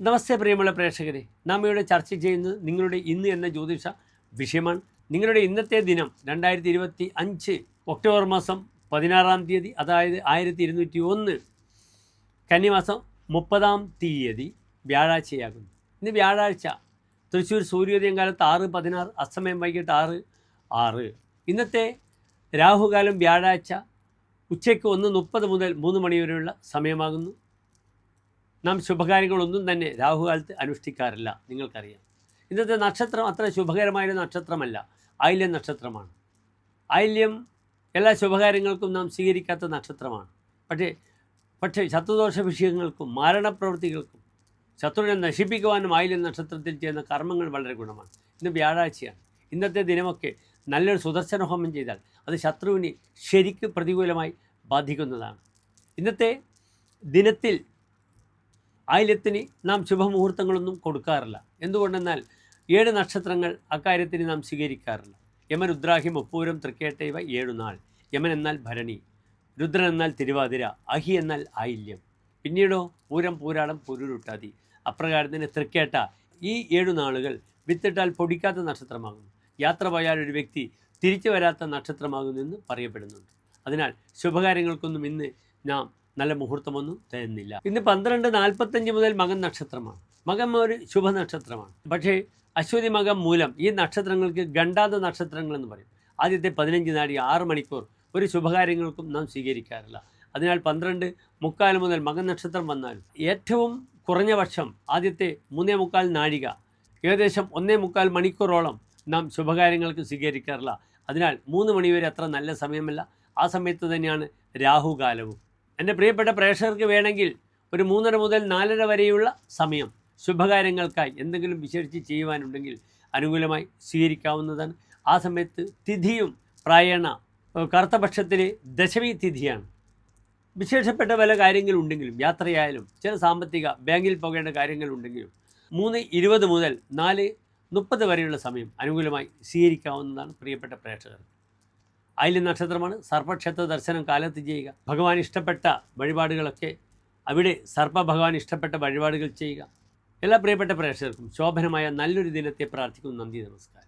നമസ്തേ പ്രിയമുള്ള പ്രേക്ഷകരെ, നാം ഇവിടെ ചർച്ച ചെയ്യുന്നത് നിങ്ങളുടെ ഇന്ന് എന്ന ജ്യോതിഷ വിഷയമാണ്. നിങ്ങളുടെ ഇന്നത്തെ ദിനം 2025 ഒക്ടോബർ മാസം 16-ാം തീയതി, അതായത് 1201 കന്നിമാസം 30-ാം തീയതി വ്യാഴാഴ്ചയാകുന്നു. ഇന്ന് വ്യാഴാഴ്ച തൃശ്ശൂർ സൂര്യോദയം കാലത്ത് 6:16, അസ്തമയം വൈകിട്ട് 6:06. ഇന്നത്തെ രാഹുകാലം വ്യാഴാഴ്ച ഉച്ചയ്ക്ക് 1:30 മുതൽ 3 മണി വരെയുള്ള സമയമാകുന്നു. നാം ശുഭകാര്യങ്ങളൊന്നും തന്നെ രാഹുകാലത്ത് അനുഷ്ഠിക്കാറില്ല, നിങ്ങൾക്കറിയാം. ഇന്നത്തെ നക്ഷത്രം അത്ര ശുഭകരമായ നക്ഷത്രമല്ല, ആയില്യം നക്ഷത്രമാണ്. ആയില്യം എല്ലാ ശുഭകാര്യങ്ങൾക്കും നാം സ്വീകരിക്കാത്ത നക്ഷത്രമാണ്. പക്ഷേ ശത്രുദോഷ വിഷയങ്ങൾക്കും മാരണപ്രവൃത്തികൾക്കും ശത്രുവിനെ നശിപ്പിക്കുവാനും ആയില്യം നക്ഷത്രത്തിൽ ചെയ്യുന്ന കർമ്മങ്ങൾ വളരെ ഗുണമാണ്. ഇന്ന് വ്യാഴാഴ്ചയാണ്. ഇന്നത്തെ ദിനമൊക്കെ നല്ലൊരു സുദർശന ഹോമം ചെയ്താൽ അത് ശത്രുവിനെ ശരിക്ക് പ്രതികൂലമായി ബാധിക്കുന്നതാണ്. ഇന്നത്തെ ദിനത്തിൽ ആയില്യത്തിന് നാം ശുഭമുഹൂർത്തങ്ങളൊന്നും കൊടുക്കാറില്ല. എന്തുകൊണ്ടെന്നാൽ 7 നക്ഷത്രങ്ങൾ അക്കാര്യത്തിന് നാം സ്വീകരിക്കാറില്ല. യമൻ, രുദ്രാഹി, മുപ്പൂരം, തൃക്കേട്ട ഇവ 7 നാൾ. യമൻ എന്നാൽ ഭരണി, രുദ്രൻ എന്നാൽ തിരുവാതിര, അഹി എന്നാൽ ആയില്യം. പിന്നീടോ പൂരം, പൂരാടം, പുരുരുട്ടാതി. അപ്രകാരത്തിന് തൃക്കേട്ട ഈ 7 നാളുകൾ വിത്തിട്ടാൽ പൊടിക്കാത്ത നക്ഷത്രമാകുന്നു. യാത്ര പോയാൽ ഒരു വ്യക്തി തിരിച്ചു വരാത്ത നക്ഷത്രമാകുമെന്ന് പറയപ്പെടുന്നുണ്ട്. അതിനാൽ ശുഭകാര്യങ്ങൾക്കൊന്നും ഇന്ന് നാം നല്ല മുഹൂർത്തമൊന്നും തരുന്നില്ല. ഇന്ന് 12:45 മുതൽ മകൻ നക്ഷത്രമാണ്. മകം ഒരു ശുഭനക്ഷത്രമാണ്. പക്ഷേ അശ്വതി, മകം, മൂലം ഈ നക്ഷത്രങ്ങൾക്ക് ഗണ്ടാന്ത നക്ഷത്രങ്ങളെന്ന് പറയും. ആദ്യത്തെ 15 നാഴി 6 മണിക്കൂർ ഒരു ശുഭകാര്യങ്ങൾക്കും നാം സ്വീകരിക്കാറില്ല. അതിനാൽ 12:45 മുതൽ മകൻ നക്ഷത്രം വന്നാലും ഏറ്റവും കുറഞ്ഞ പക്ഷം ആദ്യത്തെ 3:45 നാഴിക, ഏകദേശം 1:45 മണിക്കൂറോളം നാം ശുഭകാര്യങ്ങൾക്ക് സ്വീകരിക്കാറില്ല. അതിനാൽ 3 മണിവരെ അത്ര നല്ല സമയമല്ല. ആ സമയത്ത് തന്നെയാണ് രാഹുകാലവും. എൻ്റെ പ്രിയപ്പെട്ട പ്രേക്ഷകർക്ക് വേണമെങ്കിൽ ഒരു 3:30 മുതൽ 4:30 വരെയുള്ള സമയം ശുഭകാര്യങ്ങൾക്കായി എന്തെങ്കിലും വിശേഷിച്ച് ചെയ്യുവാനുണ്ടെങ്കിൽ അനുകൂലമായി സ്വീകരിക്കാവുന്നതാണ്. ആ സമയത്ത് തിഥിയും പ്രായണ കറുത്തപക്ഷത്തിലെ ദശമി തിഥിയാണ്. വിശേഷപ്പെട്ട പല കാര്യങ്ങളുണ്ടെങ്കിലും, യാത്രയായാലും ചില സാമ്പത്തിക ബാങ്കിൽ പോകേണ്ട കാര്യങ്ങളുണ്ടെങ്കിലും 3:20 മുതൽ 4:30 വരെയുള്ള സമയം അനുകൂലമായി സ്വീകരിക്കാവുന്നതാണ് പ്രിയപ്പെട്ട പ്രേക്ഷകർ. ആയില്യം നക്ഷത്രമാണ്. സർപ്പക്ഷേത്ര ദർശനം കാലത്ത് ചെയ്യുക. ഭഗവാൻ ഇഷ്ടപ്പെട്ട വഴിപാടുകളൊക്കെ അവിടെ ഭഗവാൻ ഇഷ്ടപ്പെട്ട വഴിപാടുകൾ ചെയ്യുക. എല്ലാ പ്രിയപ്പെട്ട പ്രേക്ഷകർക്കും ശോഭനമായ നല്ലൊരു ദിനത്തെ പ്രാർത്ഥിക്കുന്നു. നന്ദി, നമസ്കാരം.